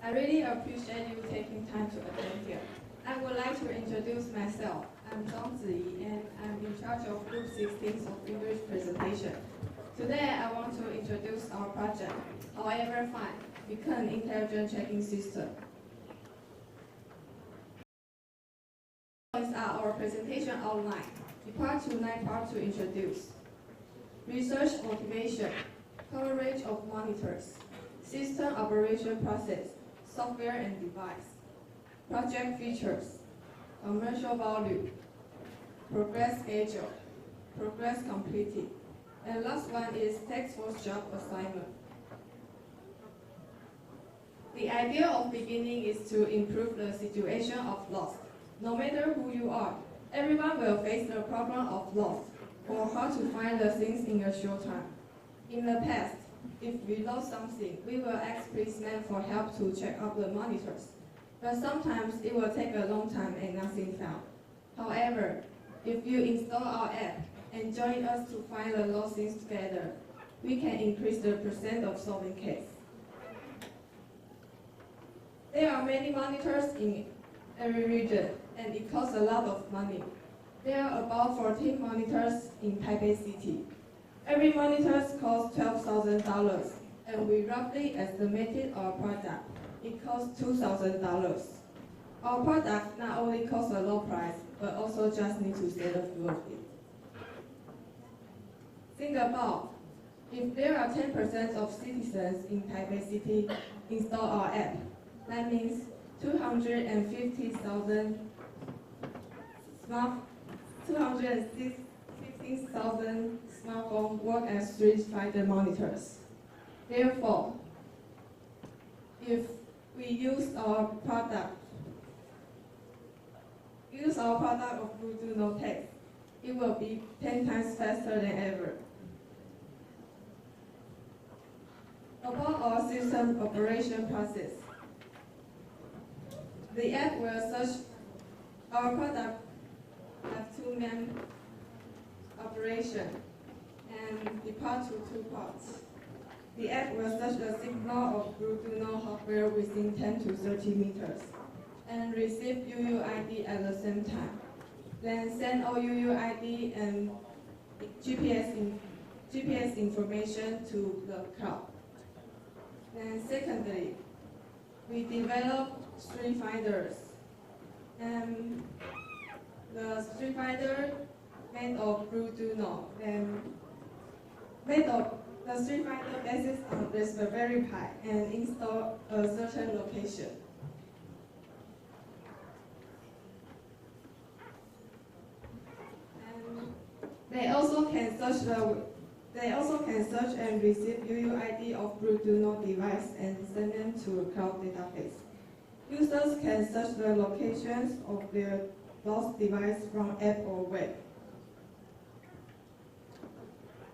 I really appreciate you taking time to attend here. I would like to introduce myself. I'm Zhang Ziyi, and I'm in charge of Group 16 of English presentation. Today, I want to introduce our project, However Fine, Become Intelligent Checking System. These are our presentation outline. The part 2, part 2 introduce. Research motivation, coverage of monitors, system operation process, software and device, project features, commercial value, progress schedule, progress completed, and last one is task force job assignment. The idea of beginning is to improve the situation of loss. No matter who you are, everyone will face the problem of loss or how to find the things in a short time. In the past, if we lost something, we will ask policemen for help to check out the monitors. But sometimes it will take a long time and nothing found. However, if you install our app and join us to find the lost things together, we can increase the percent of solving case. There are many monitors in every region, and it costs a lot of money. There are about 14 monitors in Taipei City. Every monitor costs $12,000, and we roughly estimated our product. It costs $2,000. Our product not only costs a low price, but also just need to say the few of it. Think about, if there are 10% of citizens in Taipei City install our app, that means 250,000 smartphones work as Street Fighter monitors. Therefore, if we use our product of Bluetooth no text, it will be 10 times faster than ever. About our system operation process, the app will search. Our product have two main operations and depart to two parts. The app will search the signal of Bluetooth no hardware within 10 to 30 meters and receive UUID at the same time. Then send all UUID and GPS information to the cloud. And secondly, we develop Street Finders. And the Street Finder made of Bluetooth no, and the Street Finder basis on Raspberry Pi and install a certain location. And they also can search and receive UUID of Bluetooth no device and send them to a cloud database. Users can search the locations of their lost device from app or web.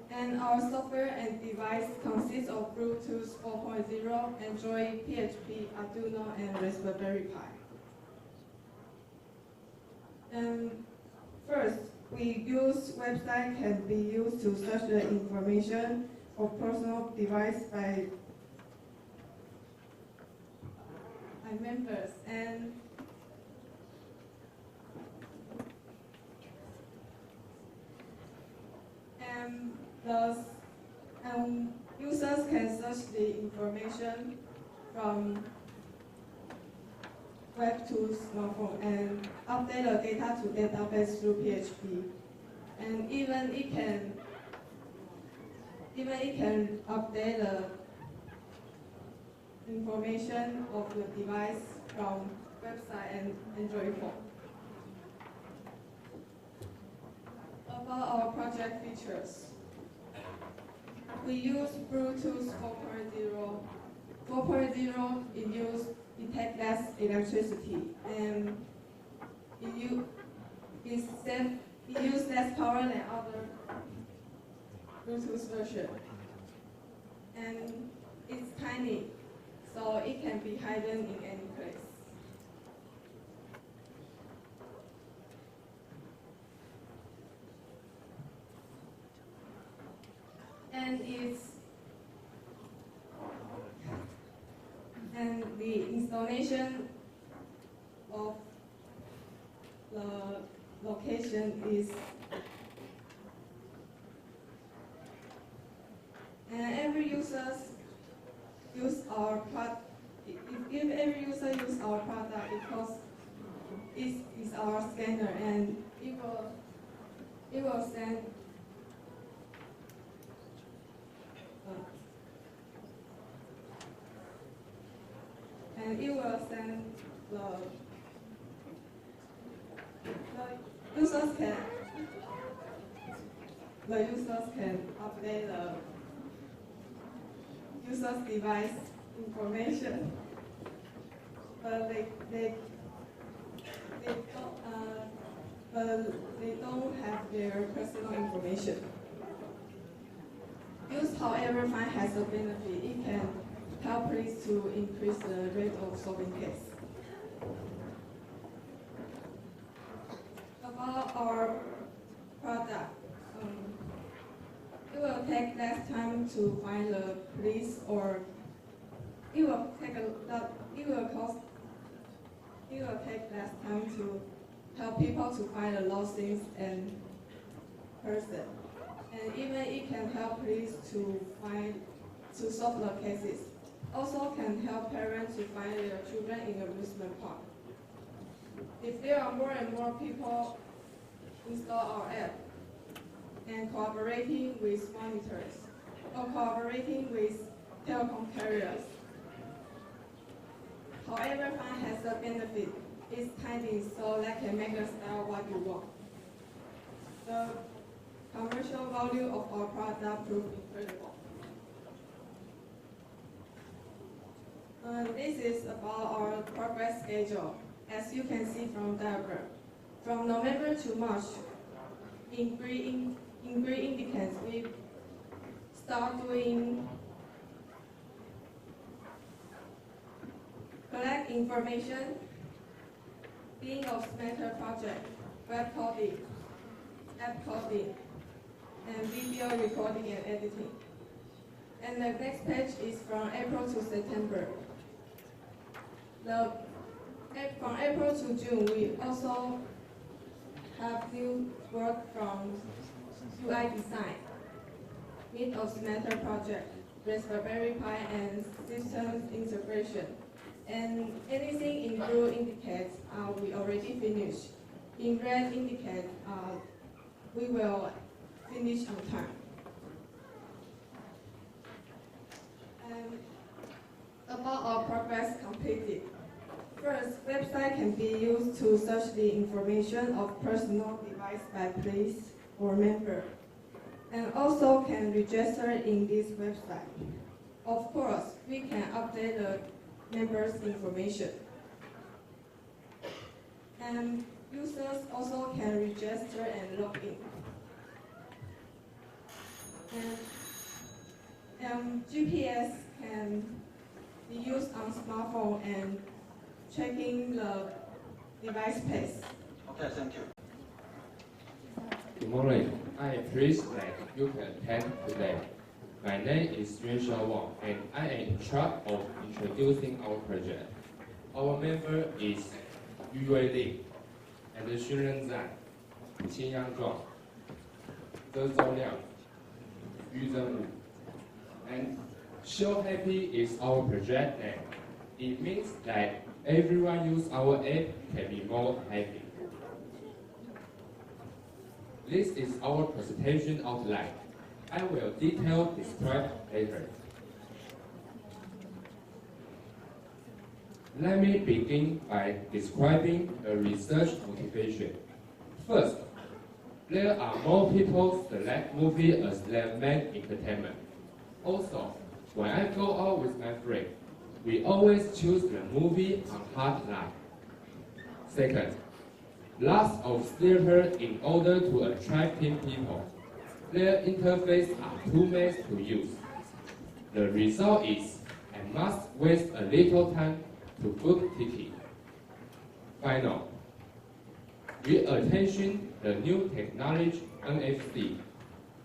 And our software and device consists of Bluetooth 4.0, Android, PHP, Arduino, and Raspberry Pi. And first, we use website can be used to search the information of personal device by members, and users can search the information from web to smartphone and update the data to database through PHP, and even it can update the information of the device from website and Android phone. About our project features, we use Bluetooth 4.0. 4.0 it takes less electricity and it uses less power than other Bluetooth version, and it's tiny, so it can be hidden in any place. And and the installation of the location is, and every user use our product. If every user use our product, because it is our scanner, and it will send the users can update the user's device information, but they don't have their personal information. Use, however, has a benefit. It can help police to increase the rate of solving cases. About our product, it will take less time to find the police, or it will take less time to help people to find the lost things and person. And even it can help police to solve the cases. Also can help parents to find their children in the amusement park. If there are more and more people install our app and cooperating with monitors or cooperating with telecom carriers, however, fine has a benefit. It's tiny, so that can make us style what you want. The commercial value of our product proved incredible. This is about our progress schedule. As you can see from the diagram, from November to March, in green indicates we start doing collect information, being of matter project, web coding, app coding, and video recording and editing. And the next page is from April to September. From April to June, we also have new work from UI design, meet of matter project, Raspberry Pi, and systems integration. And anything in blue indicates we already finished. In red indicates we will finish on time. And about our progress completed. First, website can be used to search the information of personal device by police or member, and also can register in this website. Of course, we can update the members' information. And users also can register and log in. And GPS can be used on smartphone and checking the device pace. Okay, thank you. Good morning. I am pleased that you can attend today. My name is Yuan Wang, and I am in charge of introducing our project. Our member is Yu Li, and Xunren Zan, Qinyang Zhuang, Zhe Zhouliang, Yu Zhenwu. And Show Happy is our project name. It means that everyone use our app can be more happy. This is our presentation outline. I will detail describe later. Let me begin by describing the research motivation. First, there are more people select movie as their main entertainment. Also, when I go out with my friend, we always choose the movie on hard line. Second, lots of theater in order to attract people. Their interface are too many to use. The result is I must waste a little time to book ticket. Final, we attention the new technology NFC,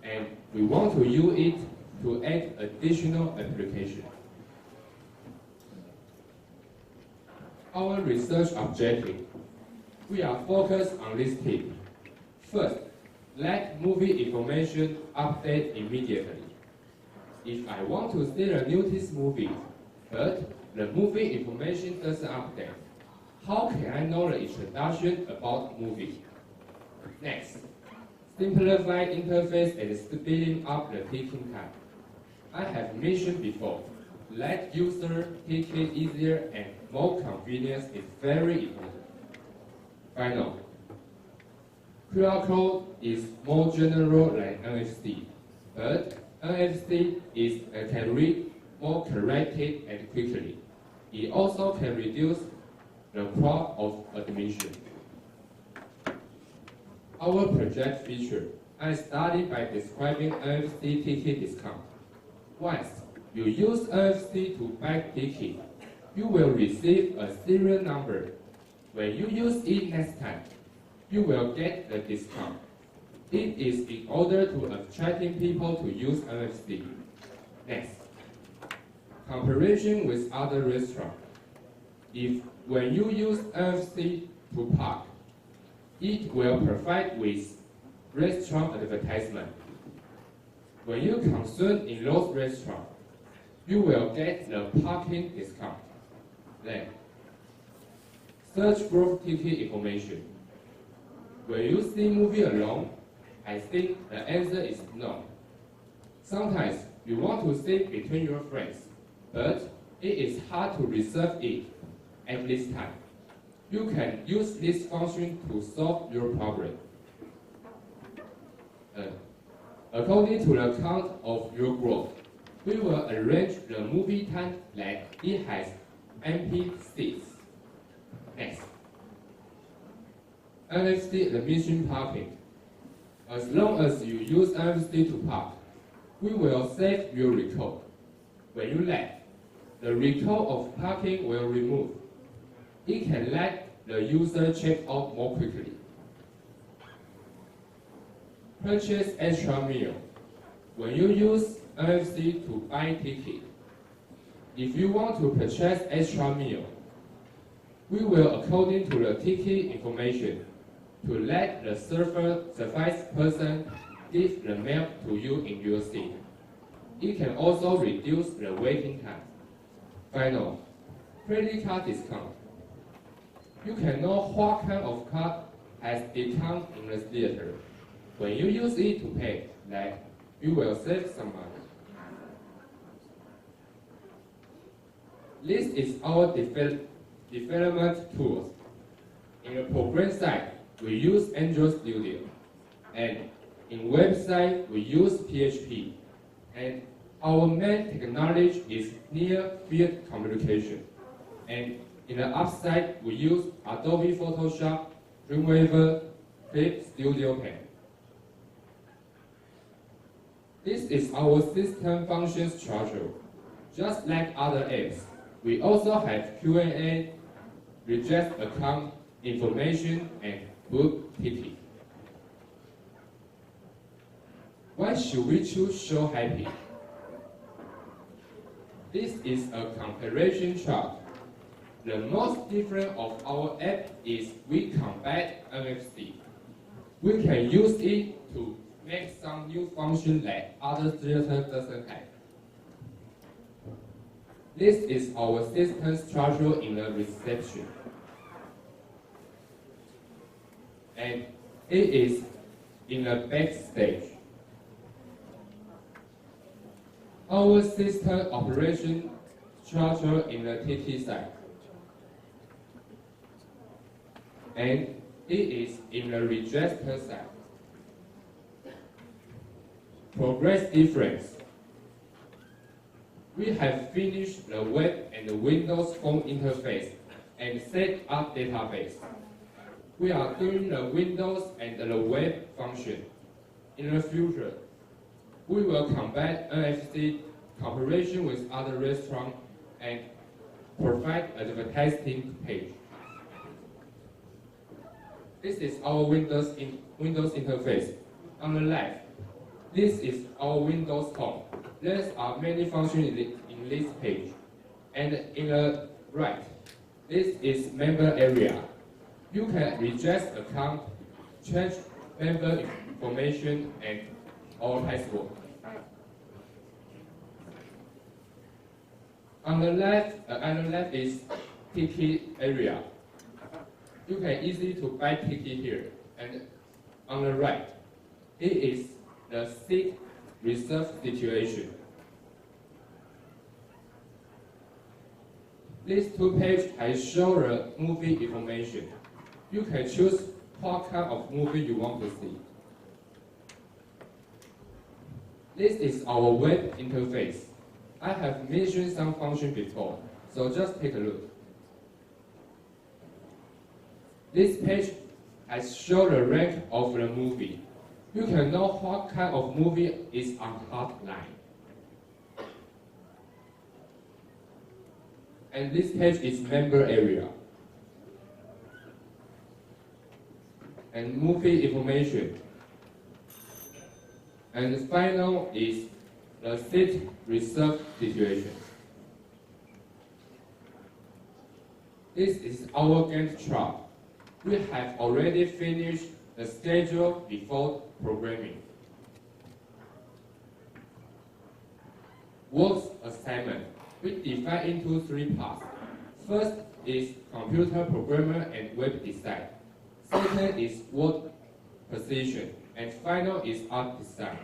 and we want to use it to add additional application. Our research objective. We are focused on this tip. First, let movie information update immediately. If I want to see the newest movie, but the movie information doesn't update, how can I know the introduction about movie? Next, simplify interface and speeding up the ticking time. I have mentioned before, let user ticket easier and more convenience is very important. Final, QR code is more general than NFC, but NFC can read more correctly and quickly. It also can reduce the crowd of admission. Our project feature, I started by describing NFC ticket discount. Once you use NFC to buy ticket, you will receive a serial number. When you use it next time, you will get the discount. It is in order to attracting people to use NFC. Next, comparison with other restaurants. When you use NFC to park, it will provide with restaurant advertisement. When you consume in those restaurants, you will get the parking discount. Then, search group ticket information. When you see movie alone, I think the answer is no. Sometimes you want to sit between your friends, but it is hard to reserve it at this time. You can use this function to solve your problem. According to the count of your group, we will arrange the movie time that it has empty seats. Next, NFC admission parking. As long as you use NFC to park, we will save your record. When you left, the record of parking will remove. It can let the user check out more quickly. Purchase extra meal. When you use NFC to buy ticket, if you want to purchase extra meal, we will, according to the ticket information, to let the service person give the meal to you in your seat. It can also reduce the waiting time. Final, credit card discount. You can know what kind of card has discount in the theater. When you use it to pay, that you will save some money. This is our development tools. In the program side, we use Android Studio, and in website we use PHP, and our main technology is near-field communication. And in the upside, we use Adobe Photoshop, Dreamweaver, Clip Studio Pen. This is our system function structure. Just like other apps, we also have Q&A, reject account information, and book ticket. Why should we choose Show Happy? This is a comparison chart. The most different of our app is we combine NFC. We can use it to make some new function that other theater doesn't have. This is our system structure in the reception. And it is in the backstage. Our system operation structure in the TT side. And it is in the register side. Progress difference. We have finished the web and the Windows Phone interface and set up database. We are doing the Windows and the web function. In the future, we will combine NFC cooperation with other restaurants and provide advertising page. This is our Windows interface. On the left, this is our Windows Home. There are many functions in this page. And in the right, This is member area. You can reject account, change member information, and or password. On the left is ticket area. You can easily to buy ticket here. And on the right, it is the seat reserve situation. These two pages I show the movie information. You can choose what kind of movie you want to see. This is our web interface. I have mentioned some function before, so just take a look. This page I show the rank of the movie. You can know what kind of movie is on hotline. And this page is member area. And movie information. And the final is the seat reserve situation. This is our Gantt chart. We have already finished the schedule before programming. Works assignment. We divide into 3 parts. First is computer programmer and web design. Second is word precision. And final is art design.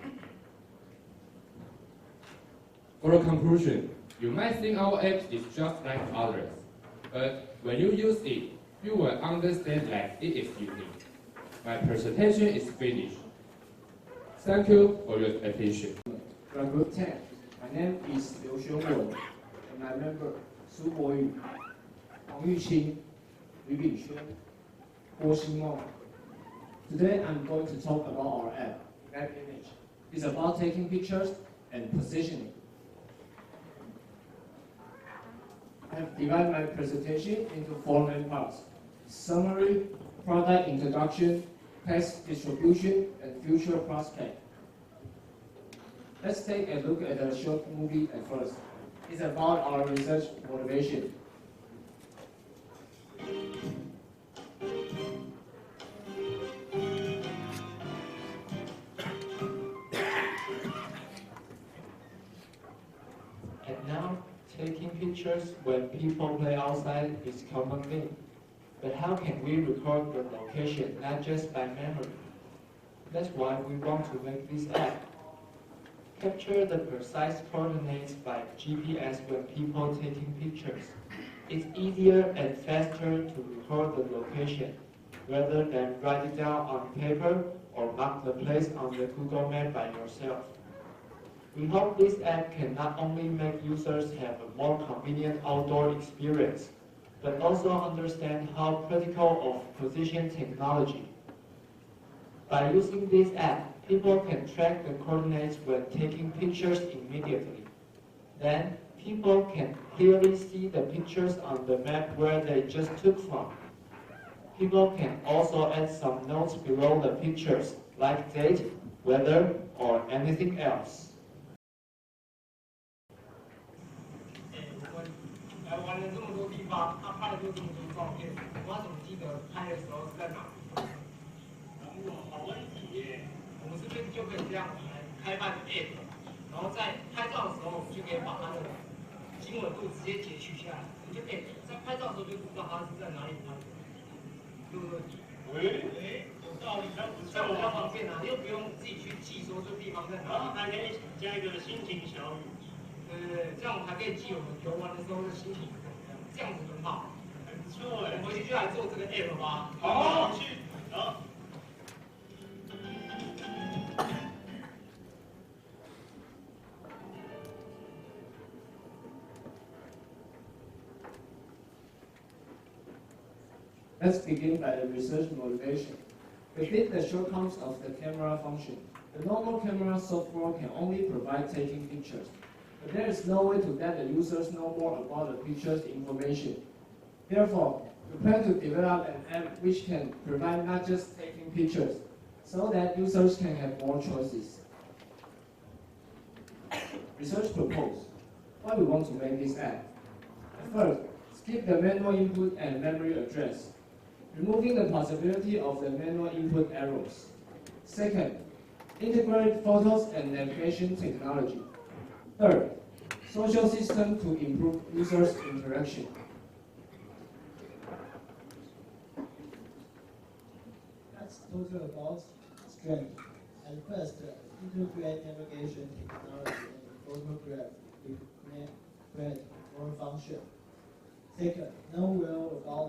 For a conclusion, you might think our app is just like others, but when you use it, you will understand that it is unique. My presentation is finished. Thank you for your attention. From Group 10, my name is Liu Xiongwen, and my member Su Boyu, Wang Yuqing, Yu Bingxuan, Guo Xingmeng. Today I'm going to talk about our app, Web Image. It's about taking pictures and positioning. I have divided my presentation into 4 main parts: summary, product introduction, text distribution, and future prospect. Let's take a look at the short movie at first. It's about our research motivation. And now, taking pictures when people play outside is a common thing. But how can we record the location not just by memory? That's why we want to make this app. Capture the precise coordinates by GPS when people taking pictures. It's easier and faster to record the location, rather than write it down on paper or mark the place on the Google Map by yourself. We hope this app can not only make users have a more convenient outdoor experience, but also understand how critical of position technology. By using this app, people can track the coordinates when taking pictures immediately. Then, people can clearly see the pictures on the map where they just took from. People can also add some notes below the pictures, like date, weather, or anything else. 来玩了这么多地方，他拍了这么多照片，我怎么记得拍的时候是在哪？好问题耶！我们是不是就可以这样来开办 app， 然后在拍照的时候，我们就可以把它的经纬度直接截取下来，你就可以在拍照的时候就知道它是在哪里拍的，对不对？有道理，那不错，这样比较方便啊，又不用自己去记说这地方在哪里，还可以加一个心情小语。 对，这样我们还可以记我们游玩的时候的心情怎么样，这样子很好，很不错哎。我们回去就来做这个 app 吧。好，去，好。Let's begin by the research motivation. Within the shortcomings of the camera function, the normal camera software can only provide taking pictures. But there is no way to let the users know more about the picture's information. Therefore, we plan to develop an app which can provide not just taking pictures, so that users can have more choices. Research proposed. Why we want to make this app? First, Skip the manual input and memory address, removing the possibility of the manual input errors. Second, integrate photos and navigation technology. Third, social system to improve users' interaction. Let's talk about strength. At first, integrate navigation technology and photograph with create more function. Second, know well about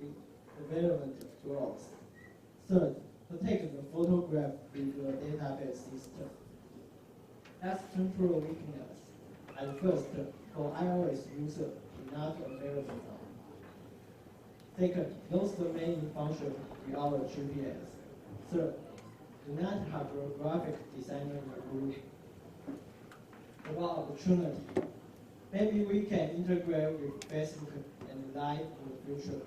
the development tools. Third, protect the photograph with the database system. That's temporal weakness. At first, for iOS user, not available now. Second, lose the main function without GPS. Third, do not have a graphic designer in the group. About opportunity, maybe we can integrate with Facebook and Live in the future.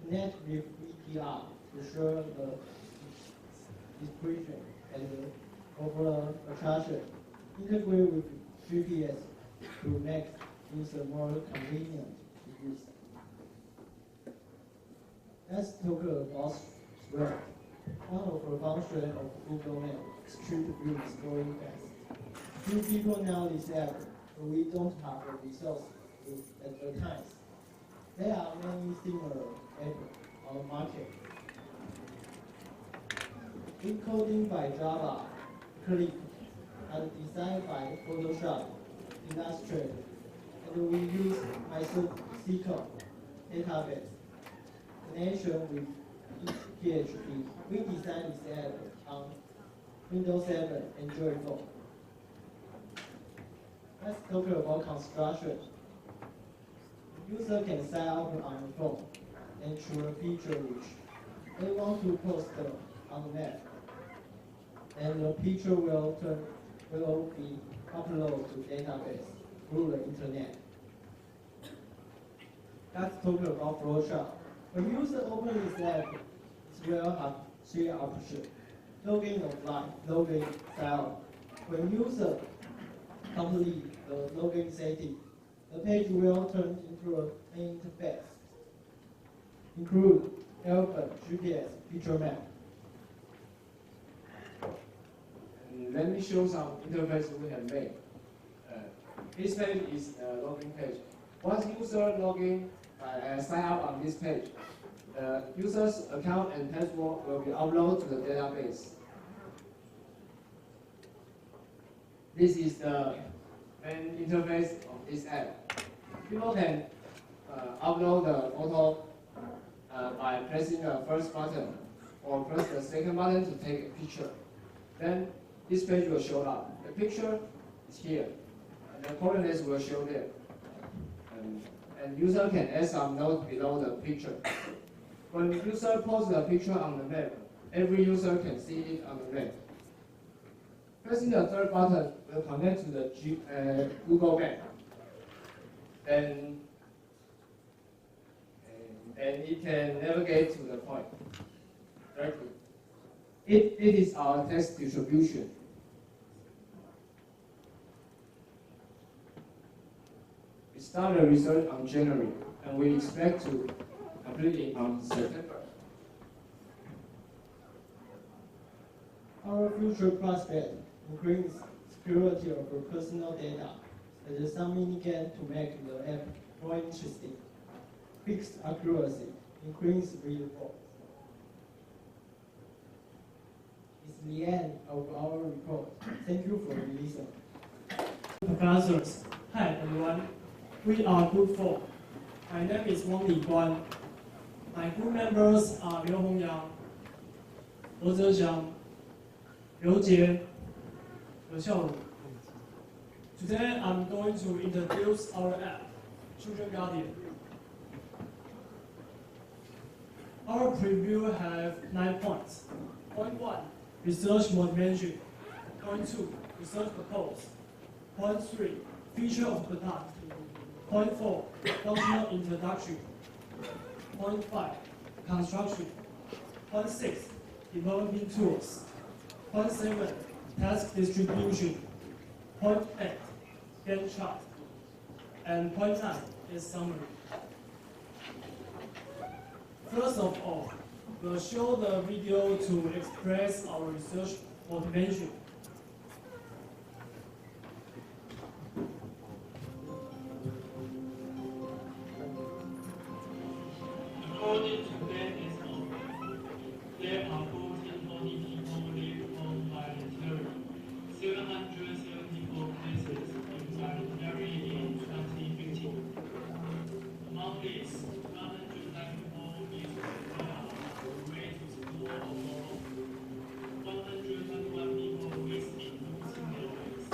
Connect with VPR to show the description and the overall attraction. Integrate with GPS to make user more convenient to use. Let's talk about Square. One of the functions of Google Maps, Street View is going fast. Few people now this app, but we don't have the resource to advertise. There are many similar apps on the market. Encoding by Java, Click, and designed by Photoshop, Illustrator, and we use MySQL database. Connection with PHP. We designed this app on Windows 7 and Android phone. Let's talk about construction. The user can sign up on the phone and choose a feature which they want to post on the map. And the picture will be uploaded to database through the internet. Let's talk about flowchart. When user opens this app, it will have three options: login offline, login sign up. When user complete the login setting, the page will turn into an interface, include alphabet, GPS, picture map. And let me show some interface we have made. This page is a login page. Once user login, sign up on this page, the user's account and password will be uploaded to the database. This is the main interface of this app. People can upload the photo by pressing the first button or press the second button to take a picture. Then this page will show up. The picture is here, and the coordinates will show there. And user can add some notes below the picture. When the user posts the picture on the map, every user can see it on the map. Pressing the third button will connect to the Google Map. And it can navigate to the point directly. It is our text distribution. We started research on January, and we expect to complete it on September. Our future prospect increase security of our personal data and some minigame to make the app more interesting. Fixed accuracy, increase read report. It's the end of our report. Thank you for listening. Professors, hi everyone. We are Group 4. My name is Wang Liguan. My group members are Liu Hongyang, He Zexiang, Liu Jie, Liu Xiaolu. Today I'm going to introduce our app, Children Guardian. Our preview have 9 points. Point 1, research motivation. Point 2, research purpose. Point 3, feature of product. Point 4, functional introduction. Point 5, construction. Point 6, developing tools. Point 7, task distribution. Point 8, Gantt chart. And point 9 is summary. First of all, we'll show the video to express our research motivation. According to latest there are 1440 people live home voluntarily, 774 cases involuntary in 2015. Among these, 194 is the way to school or more. 121 people is including their ways.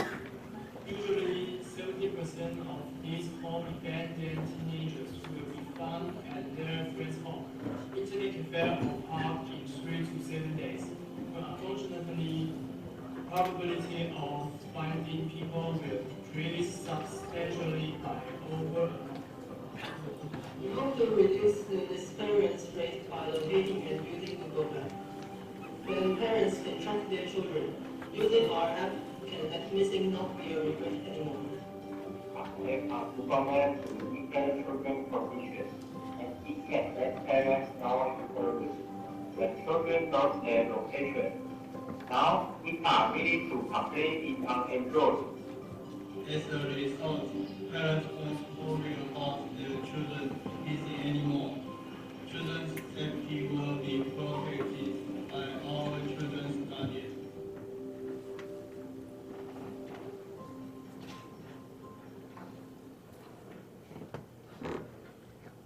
Usually, 70% of these home abandoned teenagers will be found at their friend's home. Internet affair will half in 3 to 7 days. But unfortunately, probability of finding people will decrease substantially by over. In order to reduce the disappearance rate by locating and using Google Maps, when parents can track their children, using our app can missing not be a regret anymore. There are Google Maps to prepare children for vision, and it can let parents know the service when children lost their location. Now we are ready to complete it on Android. As a result, parents won't worry about their children missing anymore. Children's safety will be protected by our children's guardians.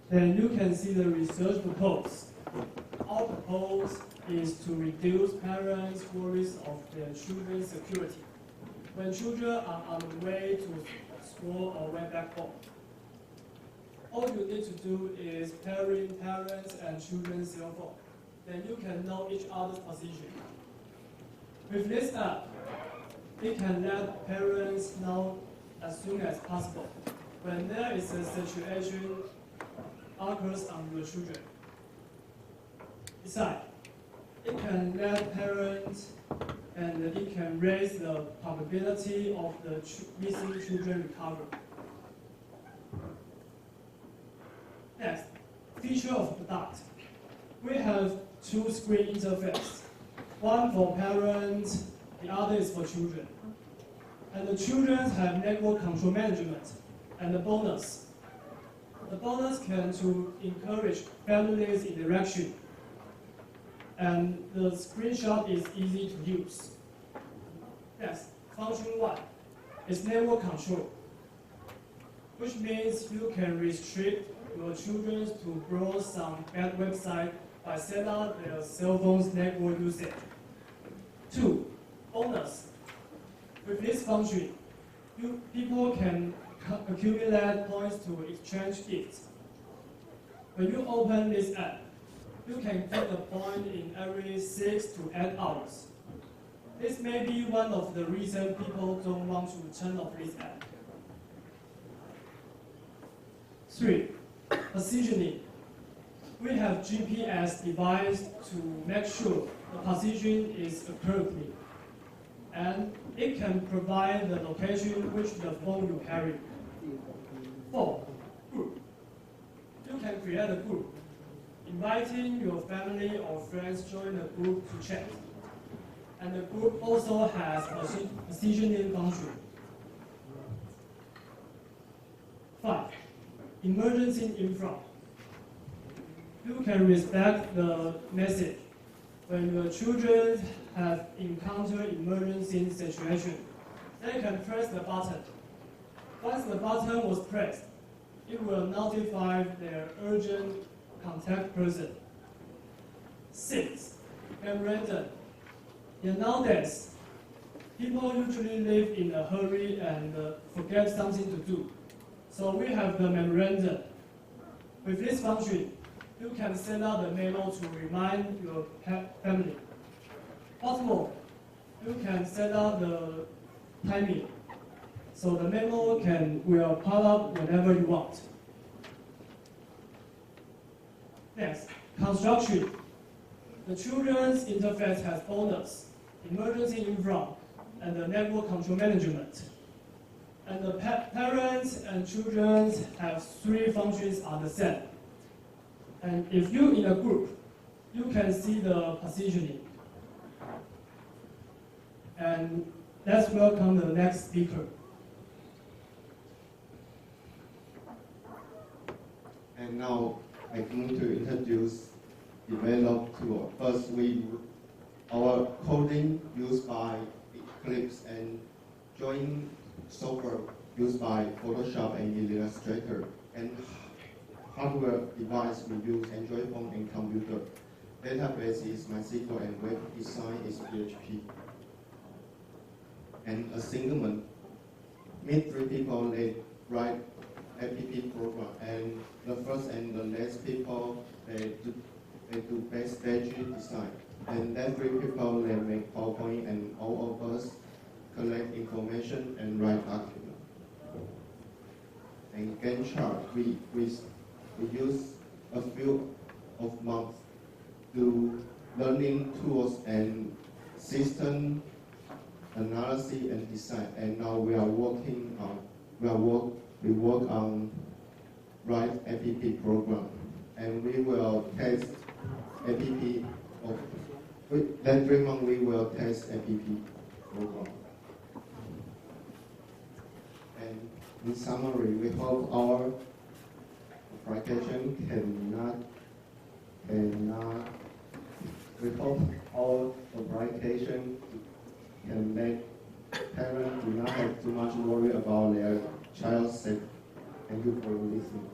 Then you can see the research proposed. Our proposal is to reduce parents' worries of their children's security when children are on the way to school or way back home. All you need to do is pairing parents and children's cell phone. Then you can know each other's position. With this app, it can let parents know as soon as possible when there is a situation occurs on your children. Besides, it can let parents and it can raise the probability of the missing children recover. Next, feature of product. We have two screen interfaces, one for parents, the other is for children. And the children have network control management and the bonus. The bonus can to encourage families interaction. And the screenshot is easy to use. Next, function 1 is network control, which means you can restrict your children to browse some bad website by setting up their cell phone's network usage. 2, bonus. With this function, people can accumulate points to exchange gifts. When you open this app, you can get a point in every 6 to 8 hours. This may be one of the reasons people don't want to turn off this app. 3, positioning. We have GPS device to make sure the position is accurately, and it can provide the location which the phone you carry. 4, group. You can create a group, inviting your family or friends join the group to chat. And the group also has a positioning function. 5, emergency in front. You can respect the message when your children have encountered emergency situation. They can press the button. Once the button was pressed, it will notify their urgent contact person. 6, memorandum. Nowadays, people usually live in a hurry and forget something to do. So we have the memorandum. With this function, you can send out the memo to remind your family. What's more, you can set out the timing, so the memo will pop up whenever you want. Next, construction. The children's interface has bonus, emergency in front, and the network control management. And the parents and children have 3 functions are the same. And if you in a group, you can see the positioning. And let's welcome the next speaker. And now I'm going to introduce develop tool. First, our coding used by Eclipse and drawing software used by Photoshop and Illustrator. And hardware device we use Android phone and computer. Database is MySQL and web design is PHP. And assignment, meet 3 people, they write app program, and the first and the last people, they do base page design. And then 3 people, they make PowerPoint, and all of us collect information and write document. And Gantt chart, we use a few of months to learning tools and system analysis and design. And now we are working on we work on write app program, and we will test app of that 3 months we will test app program. And in summary, we hope our application we hope our application can make parents do not have too much worry about their child's safety. Thank you for listening.